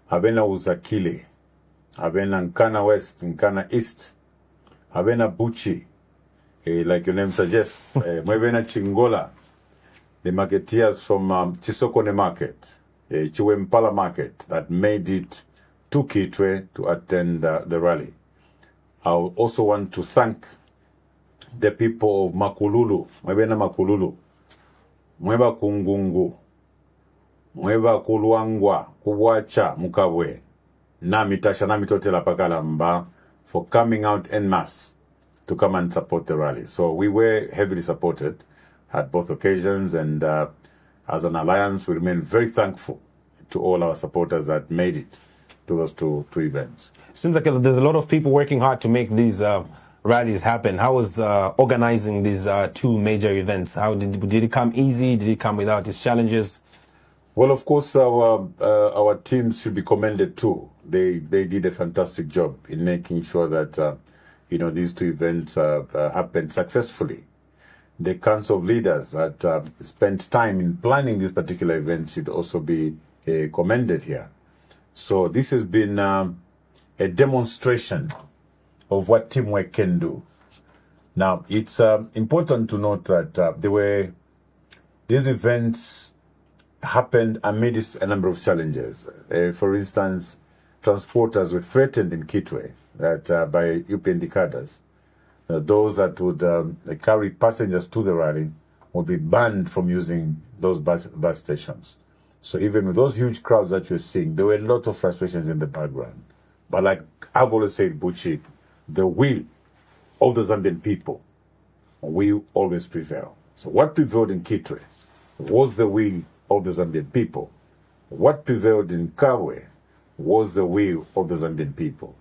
abena Uzakile, abena Nkana West, Nkana East, abena Buchi, like your name suggests, mwebena Chingola, the marketeers from Chisokone Market, Chiwempala Market, that made it to Kitwe to attend the rally. I also want to thank the people of Makululu, mwebena Makululu, mweba Kungungu, mweba Kuluangwa, Kuwacha, Mukabwe, Namitasha Namitotela Pakalamba, for coming out en masse to come and support the rally. So we were heavily supported at both occasions, and as an alliance, we remain very thankful to all our supporters that made it to those two events. Seems like there's a lot of people working hard to make these rallies happen. How was organizing these two major events? How did it come easy? Did it come without its challenges? Well, of course, our teams should be commended too. They did a fantastic job in making sure that these two events happened successfully. The Council of Leaders that spent time in planning this particular event should also be commended here. So this has been a demonstration of what teamwork can do. Now, it's important to note that these events happened amidst a number of challenges. For instance, transporters were threatened in Kitwe by UPND cadres. Those that would carry passengers to the rally would be banned from using those bus stations. So even with those huge crowds that you're seeing, there were a lot of frustrations in the background. But like I've always said, Buchi, the will of the Zambian people will always prevail. So what prevailed in Kitwe was the will of the Zambian people. What prevailed in Kawe was the will of the Zambian people.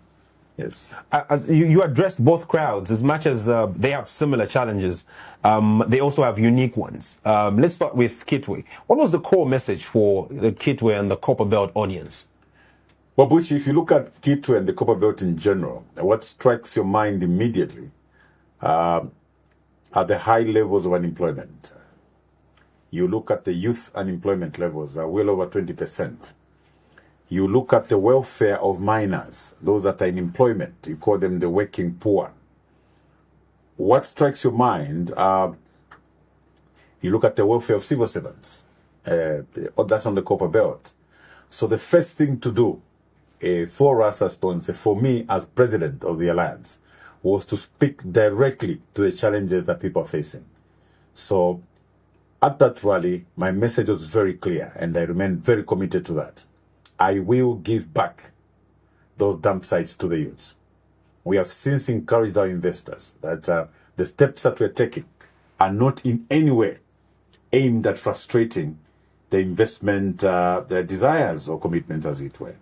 Yes. As you addressed both crowds, as much as they have similar challenges, they also have unique ones. Let's start with Kitwe. What was the core message for the Kitwe and the Copper Belt audience? Well, Buchi, if you look at Kitwe and the Copper Belt in general, what strikes your mind immediately are the high levels of unemployment. You look at the youth unemployment levels, well over 20%. You look at the welfare of minors, those that are in employment, you call them the working poor. What strikes your mind, you look at the welfare of civil servants. That's on the Copper Belt. So the first thing to do for us as Tonse, for me as president of the Alliance, was to speak directly to the challenges that people are facing. So at that rally, my message was very clear, and I remain very committed to that. I will give back those dump sites to the youths. We have since encouraged our investors that the steps that we're taking are not in any way aimed at frustrating the investment, their desires or commitments, as it were.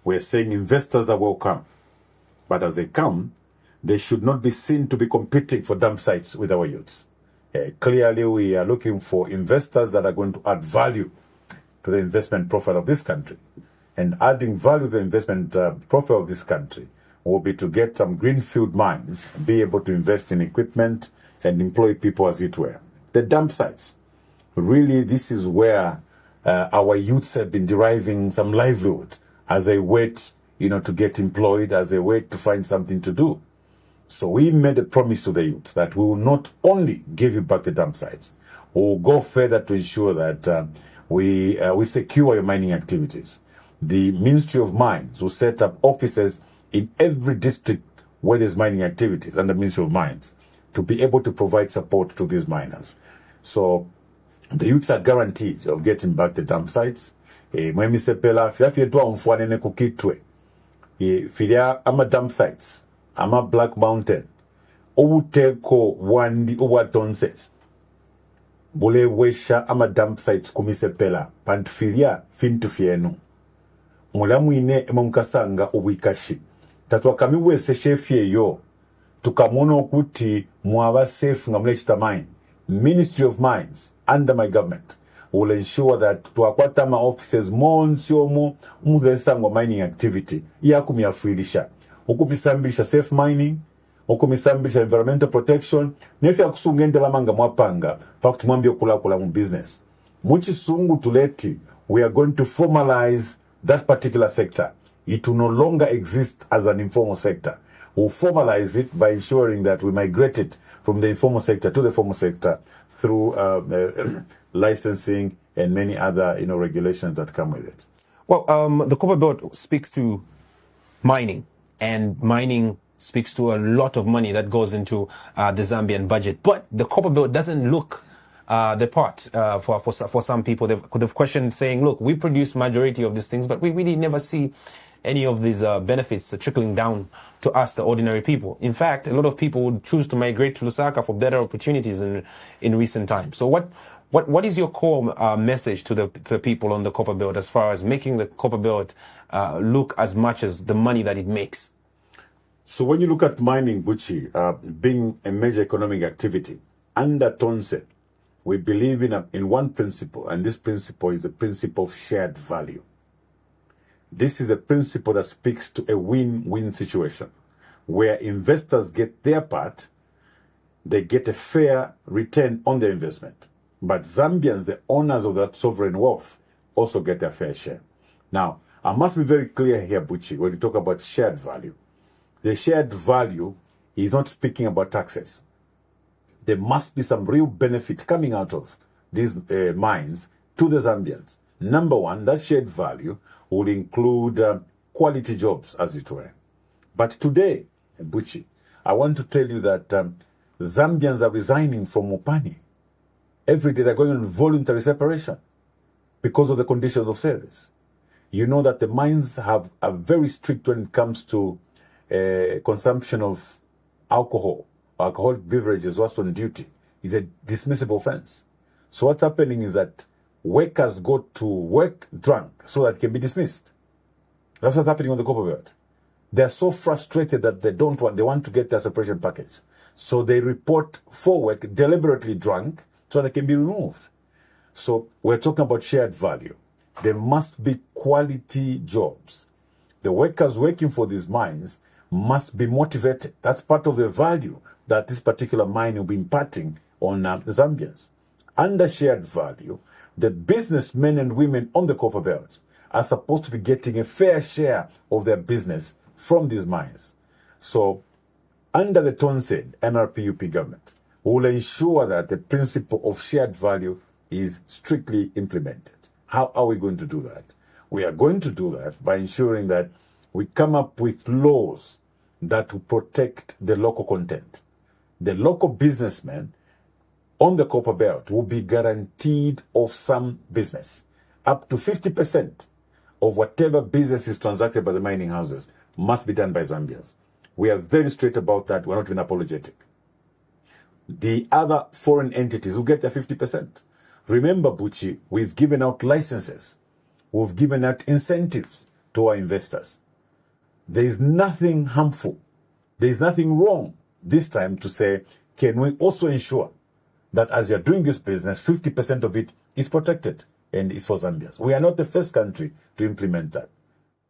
We're saying investors are welcome, but as they come, they should not be seen to be competing for dump sites with our youths. Clearly, we are looking for investors that are going to add value to the investment profile of this country. And adding value to the investment profile of this country will be to get some greenfield mines, be able to invest in equipment and employ people, as it were. The dump sites, really, this is where our youths have been deriving some livelihood as they wait, to get employed, as they wait to find something to do. So we made a promise to the youth that we will not only give you back the dump sites, we will go further to ensure that we secure your mining activities. The Ministry of Mines will set up offices in every district where there's mining activities under Ministry of Mines to be able to provide support to these miners. So the youths are guaranteed of getting back the dump sites. Mwemi sepela fiafietua mfuanene kukitwe. Filia ama dump sites, ama Black Mountain. Obuteko wandi uwatonse. Bule wesha ama dump sites kumisepela. Pantfilia fintu fienu. Mulamwine emamukasanga ubwikashi. Tatwa kamiwe se chefie yo. Tukamono kuti mwaba safe ngamlechita mine. Ministry of Mines, under my government, will ensure that tuakwatama offices monsiomo mudesangwa mining activity. Iya kumiafuilisha. Ukumisambilisha safe mining, ukumisambilisha environmental protection, nefi ya kusungende la manga mwapanga, pakutumambio kula mu business. Muchi sungu tuleti, we are going to formalize that particular sector, it will no longer exist as an informal sector. We'll formalize it by ensuring that we migrate it from the informal sector to the formal sector through licensing and many other regulations that come with it. Well, the Copper Belt speaks to mining, and mining speaks to a lot of money that goes into the Zambian budget. But the Copper Belt doesn't look the part for some people. They've questioned, saying, look, we produce majority of these things, but we really never see any of these benefits trickling down to us, the ordinary people. In fact, a lot of people would choose to migrate to Lusaka for better opportunities in recent times. So what is your core message to the people on the Copper Belt as far as making the Copper Belt look as much as the money that it makes? So when you look at mining, Buchi, being a major economic activity, under Tonse, we believe in one principle, and this principle is the principle of shared value. This is a principle that speaks to a win-win situation, where investors get their part, they get a fair return on their investment. But Zambians, the owners of that sovereign wealth, also get their fair share. Now, I must be very clear here, Buchi, when you talk about shared value. The shared value is not speaking about taxes. There must be some real benefit coming out of these mines to the Zambians. Number one, that shared value will include quality jobs, as it were. But today, Buchi, I want to tell you that Zambians are resigning from Mopani. Every day they're going on voluntary separation because of the conditions of service. You know that the mines are very strict when it comes to consumption of alcohol. Alcoholic beverages whilst on duty is a dismissible offense. So what's happening is that workers go to work drunk so that it can be dismissed. That's what's happening on the Copper Belt. They're so frustrated that they want to get their separation package. So they report for work deliberately drunk so they can be removed. So we're talking about shared value. There must be quality jobs. The workers working for these mines must be motivated. That's part of the value that this particular mine will be imparting on the Zambians. Under shared value, the businessmen and women on the Copper Belt are supposed to be getting a fair share of their business from these mines. So, under the Tonse NRPUP government, we will ensure that the principle of shared value is strictly implemented. How are we going to do that? We are going to do that by ensuring that we come up with laws that will protect the local content. The local businessmen on the Copper Belt will be guaranteed of some business. Up to 50% of whatever business is transacted by the mining houses must be done by Zambians. We are very straight about that. We're not even apologetic. The other foreign entities will get their 50%. Remember, Buchi, we've given out licenses. We've given out incentives to our investors. There is nothing harmful. There is nothing wrong this time to say, can we also ensure that as you're doing this business, 50% of it is protected and is for Zambians. We are not the first country to implement that.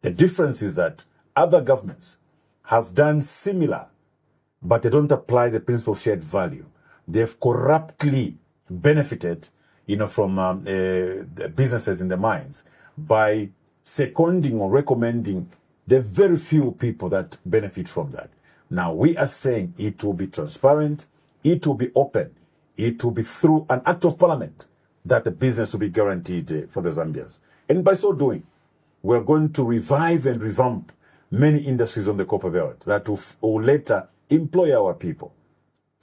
The difference is that other governments have done similar, but they don't apply the principle of shared value. They've corruptly benefited, from the businesses in the mines by seconding or recommending the very few people that benefit from that. Now, we are saying it will be transparent, it will be open, it will be through an act of parliament that the business will be guaranteed for the Zambians. And by so doing, we're going to revive and revamp many industries on the Copper Belt that will later employ our people.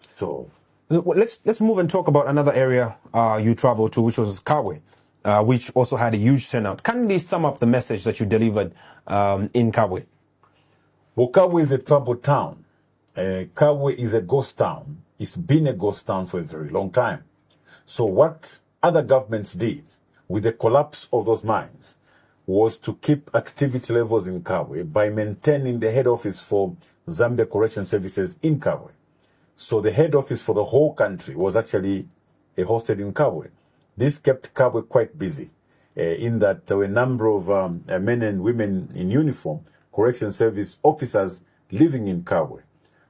So let's move and talk about another area you traveled to, which was Kabwe, which also had a huge turnout. Can you sum up the message that you delivered in Kabwe? Well, Kabwe is a troubled town. Kabwe is a ghost town. It's been a ghost town for a very long time. So what other governments did with the collapse of those mines was to keep activity levels in Kabwe by maintaining the head office for Zambia Correction Services in Kabwe. So the head office for the whole country was actually hosted in Kabwe. This kept Kabwe quite busy in that there were a number of men and women in uniform, correction service officers living in Kabwe.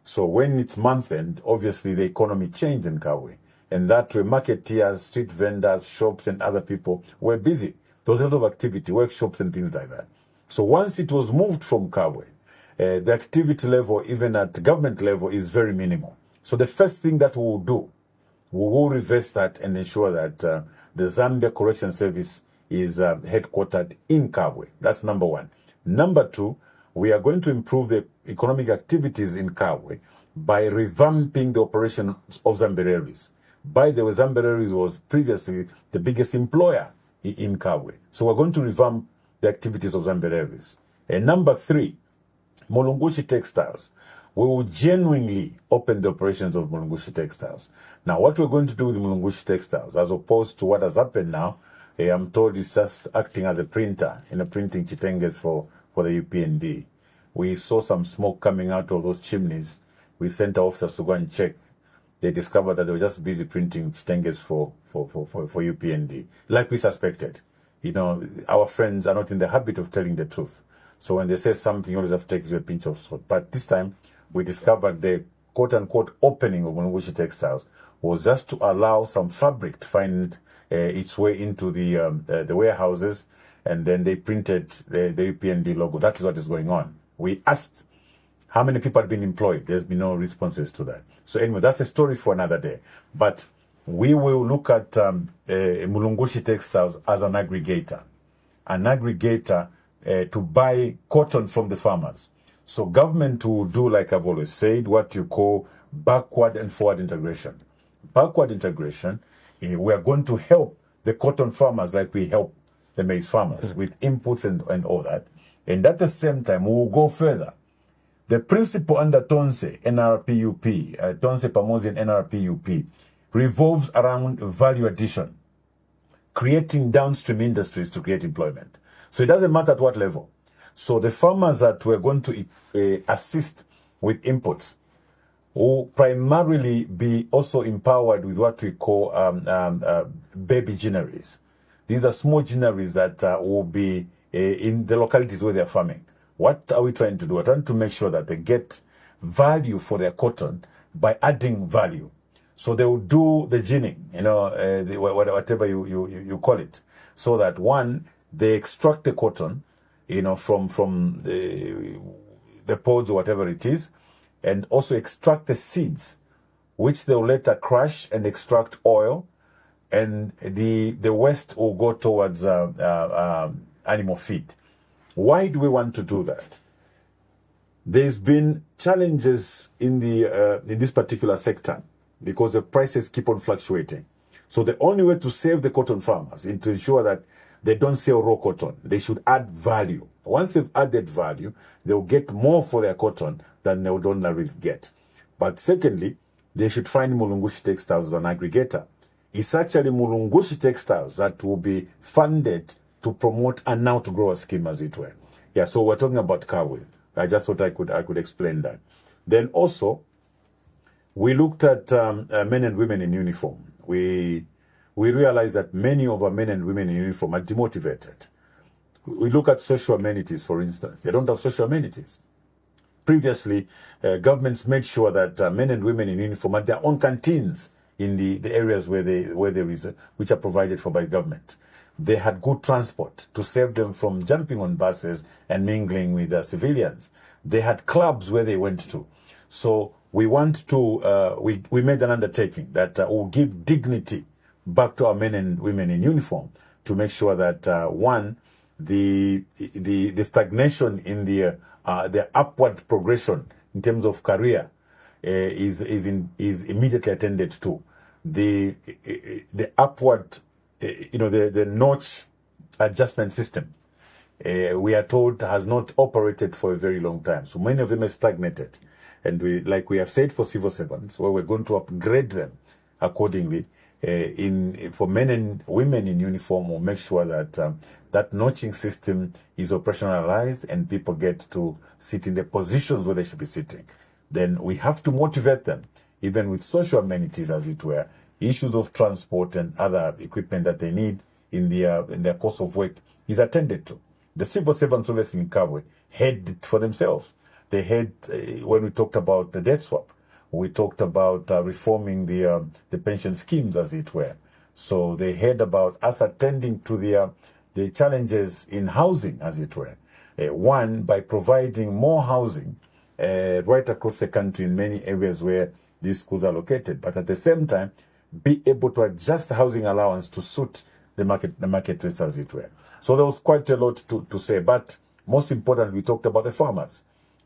So when it's month end, obviously the economy changed in Kabwe. And that way marketeers, street vendors, shops and other people were busy There was a lot of activity, workshops and things like that. So once it was moved from Kabwe, the activity level, even at government level, is very minimal. So the first thing that we will do, we will reverse that and ensure that the Zambia Correction Service is headquartered in Kabwe. That's number one. Number two, we are going to improve the economic activities in Kabwe by revamping the operations of Zambereris. By the way, Zambereris was previously the biggest employer in Kabwe. So we're going to revamp the activities of Zambereris. And number three, Mulungushi Textiles. We will genuinely open the operations of Mulungushi Textiles. Now, what we're going to do with Mulungushi Textiles, as opposed to what has happened now, I'm told it's just acting as a printer, printing chitenges for the UPND. We saw some smoke coming out of those chimneys. We sent our officers to go and check. They discovered that they were just busy printing chitenges for UPND, like we suspected. Our friends are not in the habit of telling the truth. So when they say something, you always have to take it with a pinch of salt. But this time, we discovered the quote-unquote opening of Mulungushi Textiles was just to allow some fabric to find its way into the warehouses, and then they printed the UPND logo. That is what is going on. We asked how many people had been employed. There's been no responses to that. So anyway, that's a story for another day. But we will look at Mulungushi Textiles as an aggregator to buy cotton from the farmers. So government will do, like I've always said, what you call backward and forward integration. Backward integration, we are going to help the cotton farmers like we help the maize farmers with inputs and all that. And at the same time, we will go further. The principle under Tonse, NRPUP, Tonse Pamosi and NRPUP, revolves around value addition, creating downstream industries to create employment. So it doesn't matter at what level. So the farmers that we're going to assist with inputs will primarily be also empowered with what we call baby gineries. These are small gineries that will be in the localities where they're farming. What are we trying to do? We're trying to make sure that they get value for their cotton by adding value. So they will do the ginning, whatever you call it, so that one, they extract the cotton, from the pods or whatever it is, and also extract the seeds, which they will later crush and extract oil, and the waste will go towards animal feed. Why do we want to do that? There's been challenges in this particular sector because the prices keep on fluctuating. So the only way to save the cotton farmers is to ensure that they don't sell raw cotton. They should add value. Once they've added value, they'll get more for their cotton than they would ordinarily get. But secondly, they should find Mulungushi Textiles as an aggregator. It's actually Mulungushi Textiles that will be funded to promote an outgrower scheme, as it were. Yeah, so we're talking about Kabwe. I just thought I could explain that. Then also, we looked at men and women in uniform. We realized that many of our men and women in uniform are demotivated. We look at social amenities, for instance. They don't have social amenities. Previously, governments made sure that men and women in uniform had their own canteens in the areas where there is, which are provided for by government. They had good transport to save them from jumping on buses and mingling with civilians. They had clubs where they went to. So we want to, we made an undertaking that will give dignity back to our men and women in uniform to make sure that, one, the stagnation in the upward progression in terms of career is immediately attended to. The upward, the notch adjustment system, we are told has not operated for a very long time. So many of them have stagnated. And we have said for civil servants, where we're going to upgrade them accordingly. For men and women in uniform, we'll make sure that that notching system is operationalized and people get to sit in the positions where they should be sitting. Then we have to motivate them, even with social amenities, as it were, issues of transport and other equipment that they need in their course of work is attended to. The civil servants, obviously in Kabwe, had it for themselves. They had, when we talked about the debt swap, we talked about reforming the pension schemes, as it were. So they heard about us attending to the challenges in housing, as it were. One, by providing more housing right across the country in many areas where these schools are located, but at the same time, be able to adjust the housing allowance to suit the market rates, as it were. So there was quite a lot to say, but most importantly, we talked about the farmers,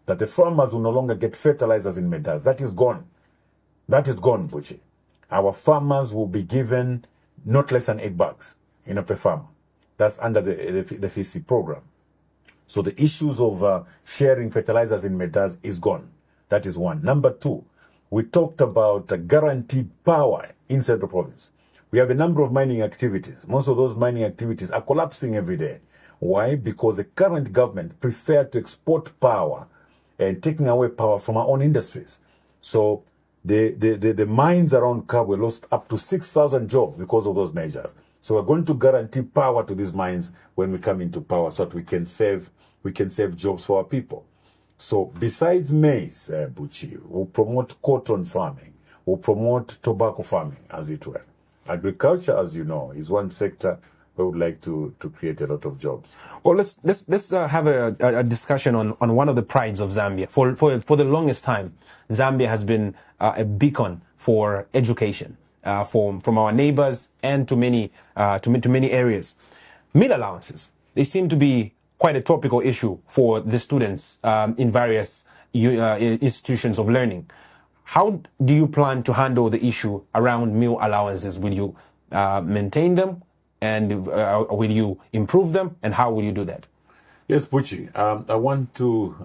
that the farmers will no longer get fertilizers in medals. That is gone. That is gone, Buchi. Our farmers will be given not less than $8 per farmer. That's under the FEC program. So the issues of sharing fertilizers in medals is gone. That is one. Number two, we talked about guaranteed power in Central Province. We have a number of mining activities. Most of those mining activities are collapsing every day. Why? Because the current government preferred to export power and taking away power from our own industries. So the mines around Kabwe lost up to 6,000 jobs because of those measures. So we're going to guarantee power to these mines when we come into power, so that we can save jobs for our people. So besides maize, Buchi, we'll promote cotton farming, we'll promote tobacco farming, as it were. Agriculture, as you know, is one sector we would like to create a lot of jobs. Well, let's have a discussion on one of the prides of Zambia. For the longest time, Zambia has been a beacon for education from our neighbors and to many areas. Meal allowances, they seem to be quite a topical issue for the students in various institutions of learning. How do you plan to handle the issue around meal allowances? Will you maintain them, and will you improve them, and how will you do that? Yes, Buchi, I want to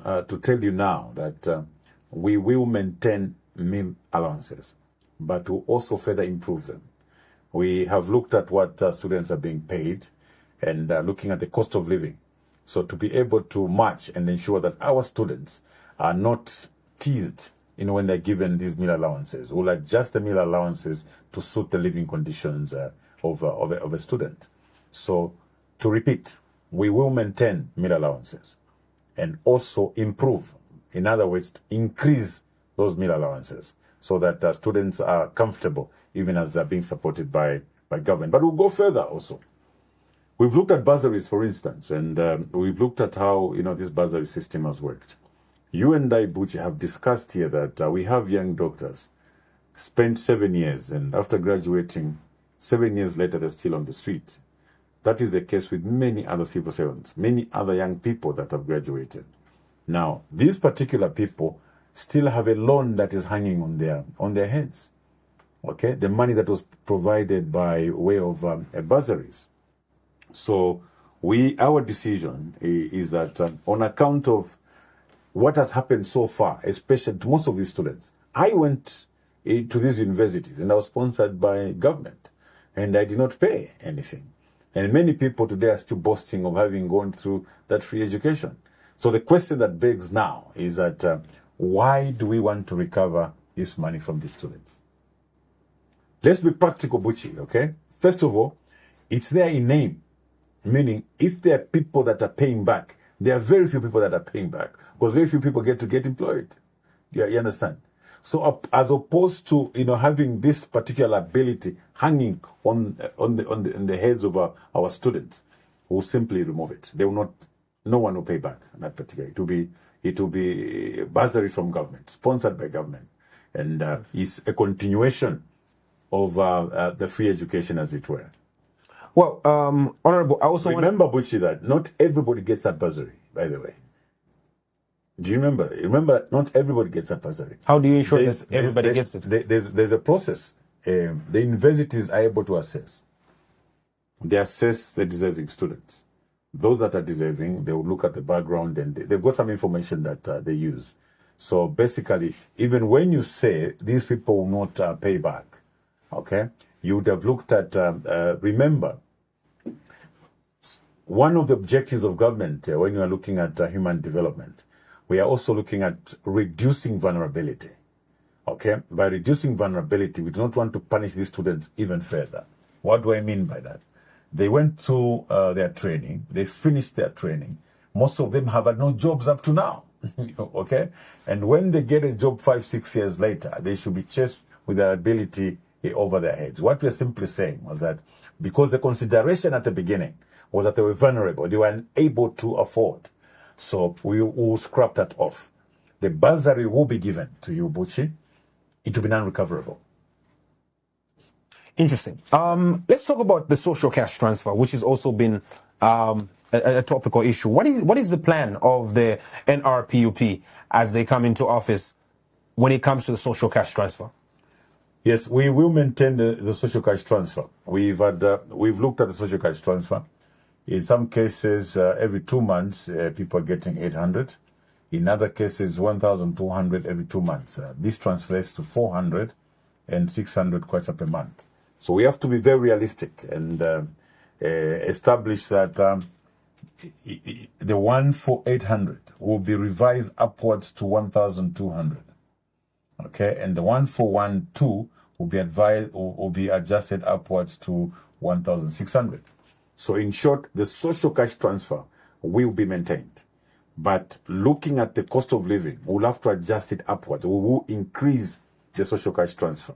tell you now that we will maintain meal allowances, but we'll also further improve them. We have looked at what students are being paid and looking at the cost of living. So to be able to match and ensure that our students are not teased, when they're given these meal allowances, we'll adjust the meal allowances to suit the living conditions of a student. So to repeat, we will maintain meal allowances and also improve, in other words, increase those meal allowances so that students are comfortable even as they're being supported by government. But we'll go further also. We've looked at bursaries, for instance, and we've looked at how this bursary system has worked. You and I, Buchi, have discussed here that we have young doctors spent 7 years, and after graduating, 7 years later, they're still on the street. That is the case with many other civil servants, many other young people that have graduated. Now, these particular people still have a loan that is hanging on their heads. Okay, the money that was provided by way of bursaries. So our decision is that on account of what has happened so far, especially to most of these students, I went to these universities and I was sponsored by government and I did not pay anything. And many people today are still boasting of having gone through that free education. So the question that begs now is that why do we want to recover this money from these students? Let's be practical, Buchi, okay? First of all, it's there in name. Meaning, if there are people that are paying back, there are very few people that are paying back because very few people get employed. You understand? So, as opposed to having this particular ability hanging on the heads of our students, we'll simply remove it. They will not. No one will pay back that particular. It will be bursary from government, sponsored by government, and it's a continuation of the free education, as it were. Well, Honorable, I also remember, Buchi, that not everybody gets that bursary, by the way. Do you remember? Remember that not everybody gets that bursary. How do you ensure that everybody gets it? There's a process. The universities are able to assess. They assess the deserving students. Those that are deserving, they will look at the background and they've got some information that they use. So basically, even when you say these people will not pay back, okay, you would have looked at, remember, one of the objectives of government when you are looking at human development, we are also looking at reducing vulnerability. Okay? By reducing vulnerability, we do not want to punish these students even further. What do I mean by that? They went to their training, they finished their training. Most of them have had no jobs up to now. Okay? And when they get a job 5-6 years later, they should be chased with their ability over their heads. What we're simply saying was that because the consideration at the beginning was that they were vulnerable. They were unable to afford. So we will scrap that off. The bursary will be given to you, Buchi. It will be non-recoverable. Interesting. Let's talk about the social cash transfer, which has also been a topical issue. What is the plan of the NRPUP as they come into office when it comes to the social cash transfer? Yes, we will maintain the social cash transfer. We've looked at the social cash transfer. In some cases, every 2 months, people are getting 800. In other cases, 1,200 every 2 months. This translates to 400 and 600 kwacha per month. So we have to be very realistic and establish that the one for 800 will be revised upwards to 1,200. Okay, and the one for 1,2 will be adjusted upwards to 1,600. So in short, the social cash transfer will be maintained. But looking at the cost of living, we'll have to adjust it upwards. We will increase the social cash transfer.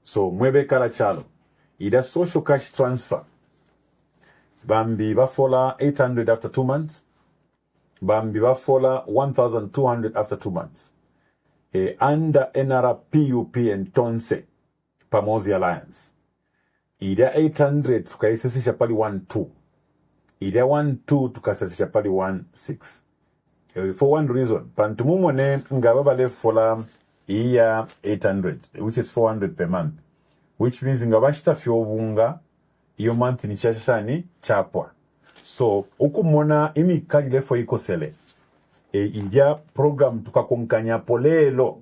So mwebe kala chalo, ida social cash transfer, bambi bafola 800 after 2 months, bambi bafola 1,200 after 2 months. Under NRPUP and Tonse, Pamosi Alliance, ida 800 tukaisesisha pali 1,2, ida 1,2 tukasesisha pali 1,6. For one reason, pantumumone ngababale fola iya 800, which is 400 per month, which means ngabashita fyobunga iyo month ni chashani chapwa. So ukumona imi kalile fo ikosele. India program tukakonkanya polelo,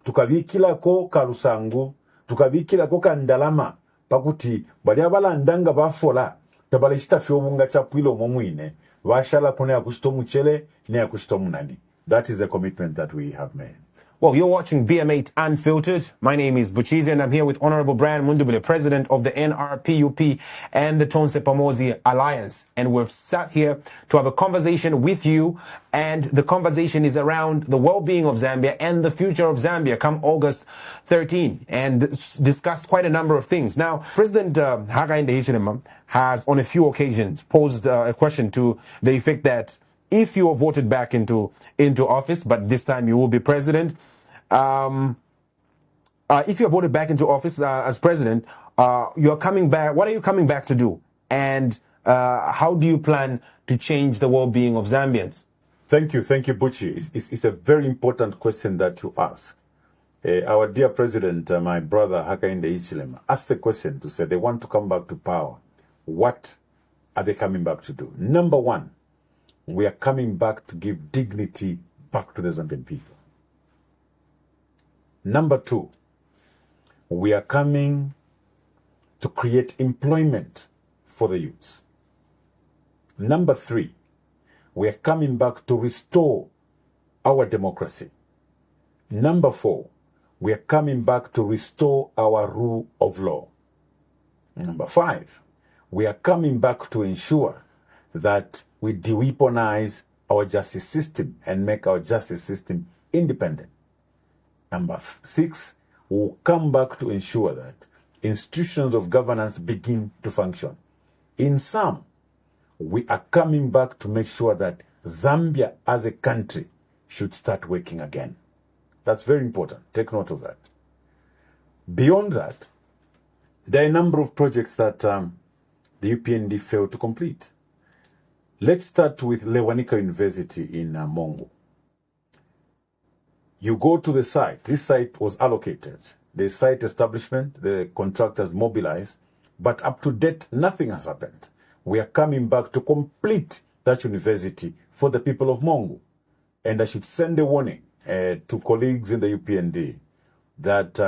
tukabikila ko karusangu, tukabikila ko kandalama, pakuti bali abala ndanga bafola, tabalishita fyobunga chapwilo momwine. Washala kone akushito muchele, ne akushito munani. That is the commitment that we have made. Well, you're watching BM8 Unfiltered. My name is Buchizi, and I'm here with Honorable Brian Mundubile, President of the NRPUP and the Tonse Pamosi Alliance. And we've sat here to have a conversation with you, and the conversation is around the well-being of Zambia and the future of Zambia come August 13, and discussed quite a number of things. Now, President Hakainde Hichilema has on a few occasions posed a question to the effect that if you are voted back into office, but this time you will be president, if you are voted back into office as president, you're coming back. What are you coming back to do? And how do you plan to change the well-being of Zambians? Thank you, Buchi. It's a very important question that you ask. Our dear president, my brother Hakainde Hichilema, asked the question to say they want to come back to power. What are they coming back to do? Number one, we are coming back to give dignity back to the Zambian people. Number two, we are coming to create employment for the youths. Number three, we are coming back to restore our democracy. Number four, we are coming back to restore our rule of law. Number five, we are coming back to ensure that we de-weaponize our justice system and make our justice system independent. Number six, we'll come back to ensure that institutions of governance begin to function. In sum, we are coming back to make sure that Zambia as a country should start working again. That's very important. Take note of that. Beyond that, there are a number of projects that the UPND failed to complete. Let's start with Lewanika University in Mongo. You go to the site. This site was allocated. The site establishment, the contractors mobilized, but up to date, nothing has happened. We are coming back to complete that university for the people of Mongo. And I should send a warning to colleagues in the UPND that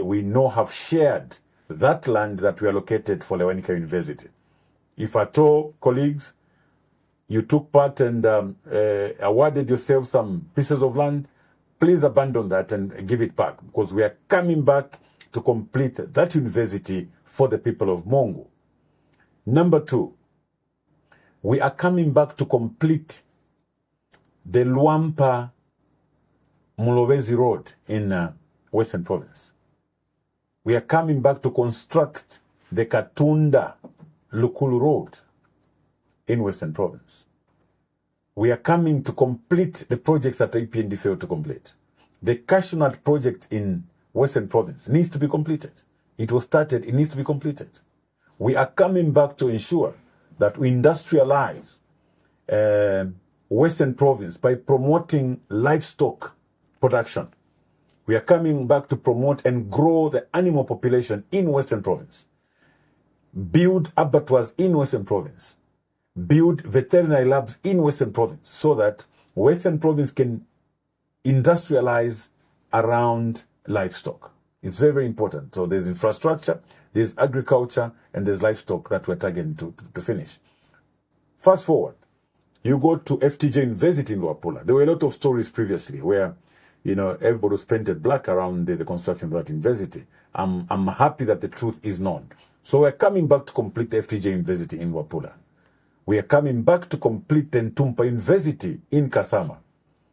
we know have shared that land that we allocated for Lewanika University. If at all, colleagues, you took part and awarded yourself some pieces of land, please abandon that and give it back, because we are coming back to complete that university for the people of Mongo. Number two, we are coming back to complete the Luampa Mulowezi Road in Western Province. We are coming back to construct the Katunda Lukulu Road. in Western Province. We are coming to complete the projects that the EPND failed to complete. The cashew nut project in Western Province needs to be completed. It was started, it needs to be completed. We are coming back to ensure that we industrialize Western Province by promoting livestock production. We are coming back to promote and grow the animal population in Western Province. Build abattoirs in Western Province. Build veterinary labs in Western Province so that Western Province can industrialize around livestock. It's very, very important. So there's infrastructure, there's agriculture, and there's livestock that we're targeting to finish. Fast forward, you go to FTJ University in Luapula. There were a lot of stories previously where, everybody was painted black around the construction of that university. I'm happy that the truth is known. So we're coming back to complete the FTJ University in Luapula. We are coming back to complete the Ntumpa University in Kasama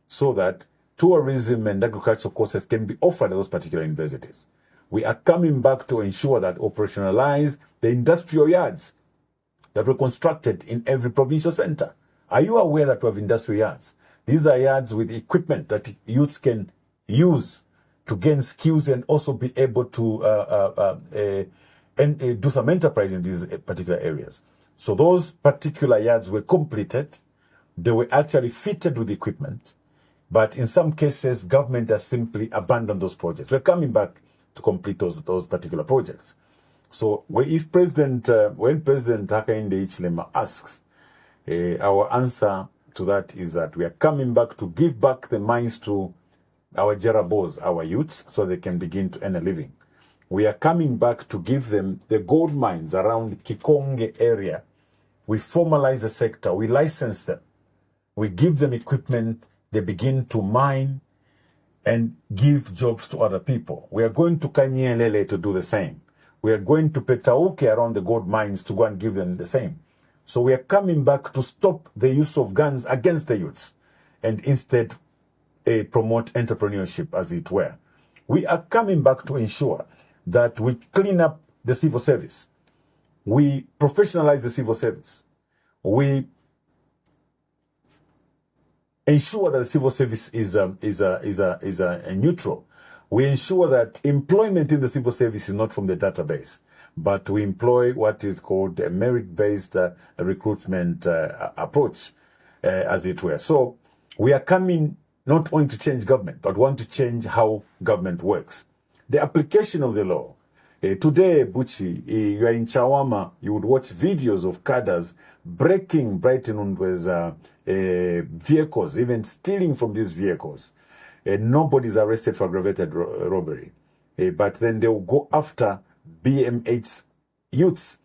so that tourism and agricultural courses can be offered at those particular universities. We are coming back to ensure that operationalize the industrial yards that were constructed in every provincial center. Are you aware that we have industrial yards? These are yards with equipment that youths can use to gain skills and also be able to do some enterprise in these particular areas. So those particular yards were completed. They were actually fitted with equipment. But in some cases, government has simply abandoned those projects. We're coming back to complete those particular projects. So when President Hakainde Hichilema asks, our answer to that is that we are coming back to give back the mines to our Jerabos, our youths, so they can begin to earn a living. We are coming back to give them the gold mines around Kikonge area. We formalize the sector. We license them. We give them equipment. They begin to mine and give jobs to other people. We are going to Kanyelele to do the same. We are going to Petauke around the gold mines to go and give them the same. So we are coming back to stop the use of guns against the youths and instead promote entrepreneurship, as it were. We are coming back to ensure that we clean up the civil service. We professionalize the civil service. We ensure that the civil service is neutral. We ensure that employment in the civil service is not from the database, but we employ what is called a merit-based recruitment approach, as it were. So we are coming not only to change government, but want to change how government works. The application of the law. Today, Buchi, you are in Chawama, you would watch videos of cadres breaking Brighton Undwe's vehicles, even stealing from these vehicles. Nobody is arrested for aggravated robbery. But then they will go after BMH youths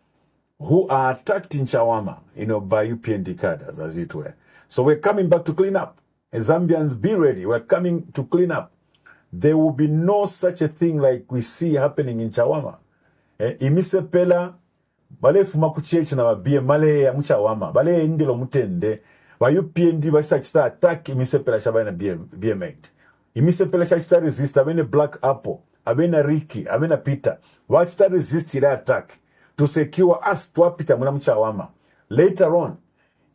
who are attacked in Chawama, by UPND cadres, as it were. So we're coming back to clean up. Zambians, be ready. We're coming to clean up. There will be no such a thing like we see happening in Chawama. Imisepela, bale fuma kuchechi na wabie male ya mchawama, bale indilo mutende, wa UPND wa sachita attack imisepela shabana BM8. Imisepela sachita resist, abene Black Apple, abena Ricky, abena Peter. Wachita resist ila attack to secure us to apita muna mchawama. Later on,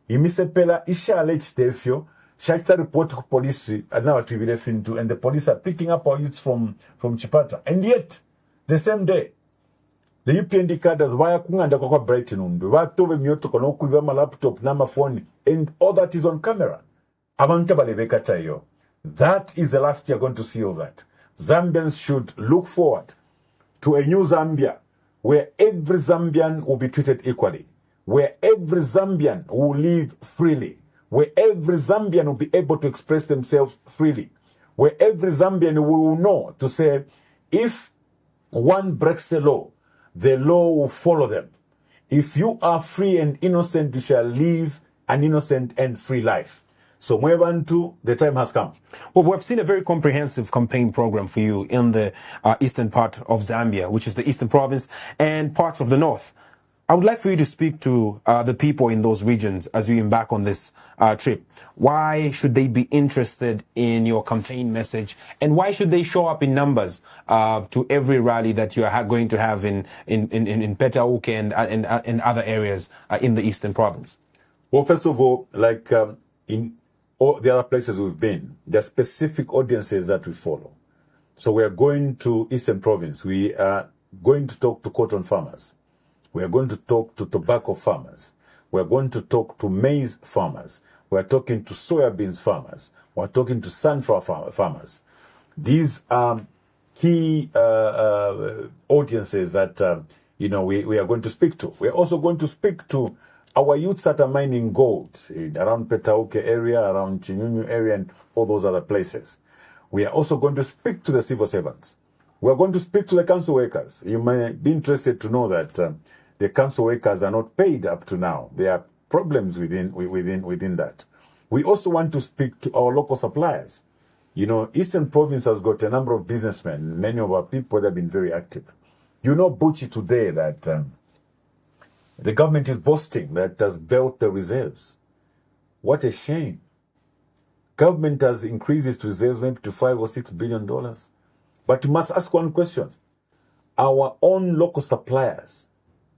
imisepela isha alleged tefio, Shasta report to police and now to be into, and the police are picking up our youths from Chipata. And yet, the same day, the UPND cadres wire kunganda kwa Brighton undu, watobe mioto kono kuiba laptop, nama phone, and all that is on camera. Abantu balebeka tayo. That is the last you're going to see of that. Zambians should look forward to a new Zambia where every Zambian will be treated equally, where every Zambian will live freely, where every Zambian will be able to express themselves freely, where every Zambian will know to say, if one breaks the law will follow them. If you are free and innocent, you shall live an innocent and free life. So, Mwebantu, the time has come. Well, we've seen a very comprehensive campaign program for you in the eastern part of Zambia, which is the eastern province, and parts of the north. I would like for you to speak to the people in those regions as you embark on this trip. Why should they be interested in your campaign message? And why should they show up in numbers to every rally that you are going to have in Petauke and other areas in the eastern province? Well, first of all, like in all the other places we've been, there are specific audiences that we follow. So we are going to Eastern Province. We are going to talk to cotton farmers. We are going to talk to tobacco farmers. We are going to talk to maize farmers. We are talking to soybeans farmers. We are talking to sunflower farmers. These are key audiences that we are going to speak to. We are also going to speak to our youths that are mining gold around Petauke area, around Chinyunyu area, and all those other places. We are also going to speak to the civil servants. We are going to speak to the council workers. You may be interested to know that the council workers are not paid up to now. There are problems within that. We also want to speak to our local suppliers. You know, Eastern Province has got a number of businessmen. Many of our people have been very active. You know, Buchi today, that the government is boasting that it has built the reserves. What a shame. Government has increased its reserves maybe to $5 or $6 billion. But you must ask one question. Our own local suppliers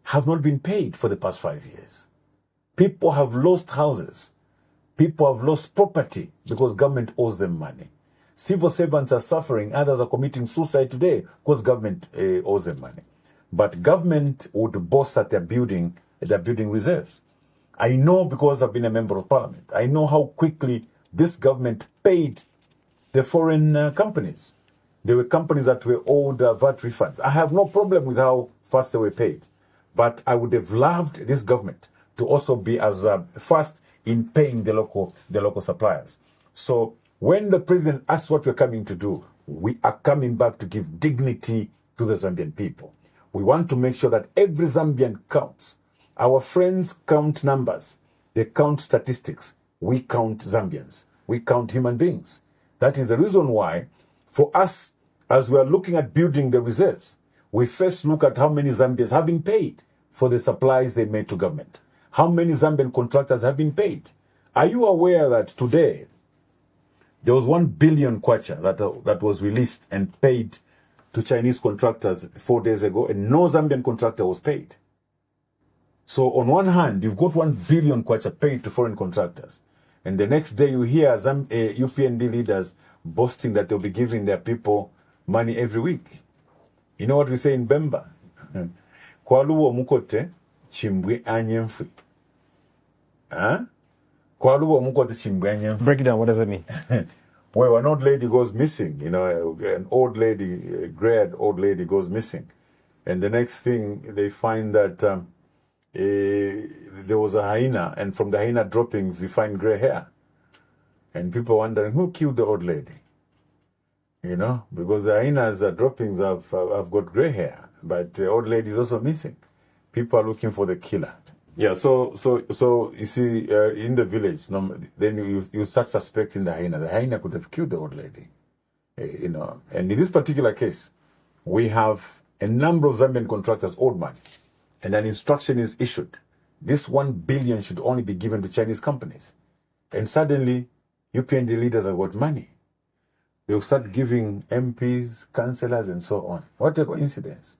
have not been paid for the past 5 years. People have lost houses. People have lost property because government owes them money. Civil servants are suffering. Others are committing suicide today because government owes them money. But government would boast that they're building reserves. I know because I've been a member of parliament. I know how quickly this government paid the foreign companies. There were companies that were owed VAT refunds. I have no problem with how fast they were paid. But I would have loved this government to also be as fast in paying the local suppliers. So when the president asks what we're coming to do, we are coming back to give dignity to the Zambian people. We want to make sure that every Zambian counts. Our friends count numbers. They count statistics. We count Zambians. We count human beings. That is the reason why, for us, as we are looking at building the reserves, we first look at how many Zambians have been paid for the supplies they made to government. How many Zambian contractors have been paid? Are you aware that today there was 1 billion kwacha that was released and paid to Chinese contractors 4 days ago, and no Zambian contractor was paid? So on one hand, you've got 1 billion kwacha paid to foreign contractors, and the next day you hear UPND leaders boasting that they'll be giving their people money every week. You know what we say in Bemba? Kwaluwo mukote chimbwe anyemfwi. Huh? Kwaluwo mukote chimbwe anyemfwi. Break it down. What does that mean? Well, an old lady goes missing. You know, an old lady, a grey-haired old lady goes missing. And the next thing, they find that there was a hyena, and from the hyena droppings, you find grey hair. And people wondering, who killed the old lady? You know, because the hyena's droppings have got grey hair, but the old lady is also missing. People are looking for the killer. Yeah, so you see, in the village, then you start suspecting the hyena. The hyena could have killed the old lady. You know, and in this particular case, we have a number of Zambian contractors owed money, and an instruction is issued. This 1 billion should only be given to Chinese companies. And suddenly, UPND leaders have got money. They'll start giving MPs, councillors, and so on. What a coincidence.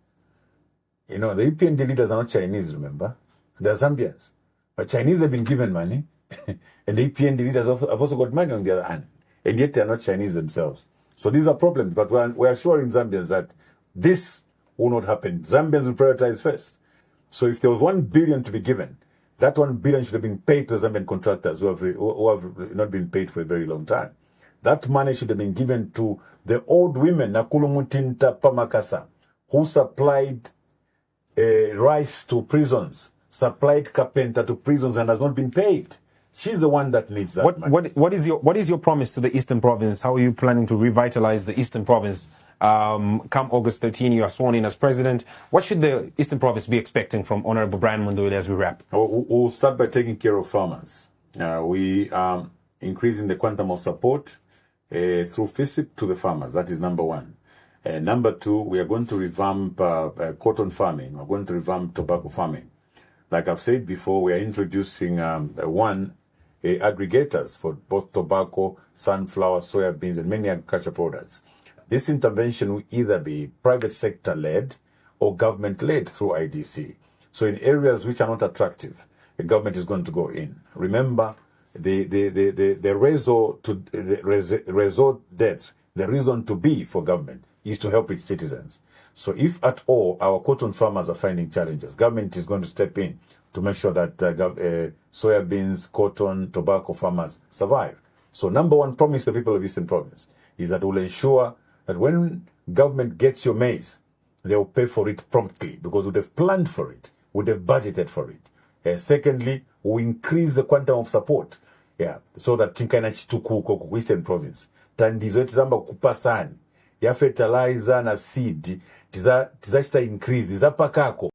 You know, the UPND leaders are not Chinese, remember? They're Zambians. But Chinese have been given money, and the UPND leaders have also got money on the other hand. And yet they're not Chinese themselves. So these are problems, but we're assuring Zambians that this will not happen. Zambians will prioritize first. So if there was 1 billion to be given, that 1 billion should have been paid to Zambian contractors who have not been paid for a very long time. That money should have been given to the old women, Nakulumutinta Pamakasa, who supplied rice to prisons, supplied carpenter to prisons, and has not been paid. She's the one that needs that money. What is your promise to the Eastern Province? How are you planning to revitalize the Eastern Province? Come August 13, you are sworn in as president. What should the Eastern Province be expecting from Honorable Brian Mundubile as we wrap? We'll start by taking care of farmers. We are increasing the quantum of support through FISIP to the farmers. That is number one. Number two, we are going to revamp cotton farming. We're going to revamp tobacco farming. Like I've said before, we are introducing aggregators for both tobacco, sunflower, soya beans, and many agriculture products. This intervention will either be private sector led or government led through IDC. So in areas which are not attractive, the government is going to go in. Remember, the resort debts, the reason to be for government is to help its citizens. So if at all our cotton farmers are finding challenges, government is going to step in to make sure that soybeans, cotton, tobacco farmers survive. So number one promise to the people of Eastern Province is that we'll ensure that when government gets your maize, they'll pay for it promptly because we'd have planned for it, would have budgeted for it. Secondly, we increase the quantum of support, so that tinkana chitukuko Eastern Province. Tandizo tizamba kupasani ya fertilizer na seed tizachita increase zapakako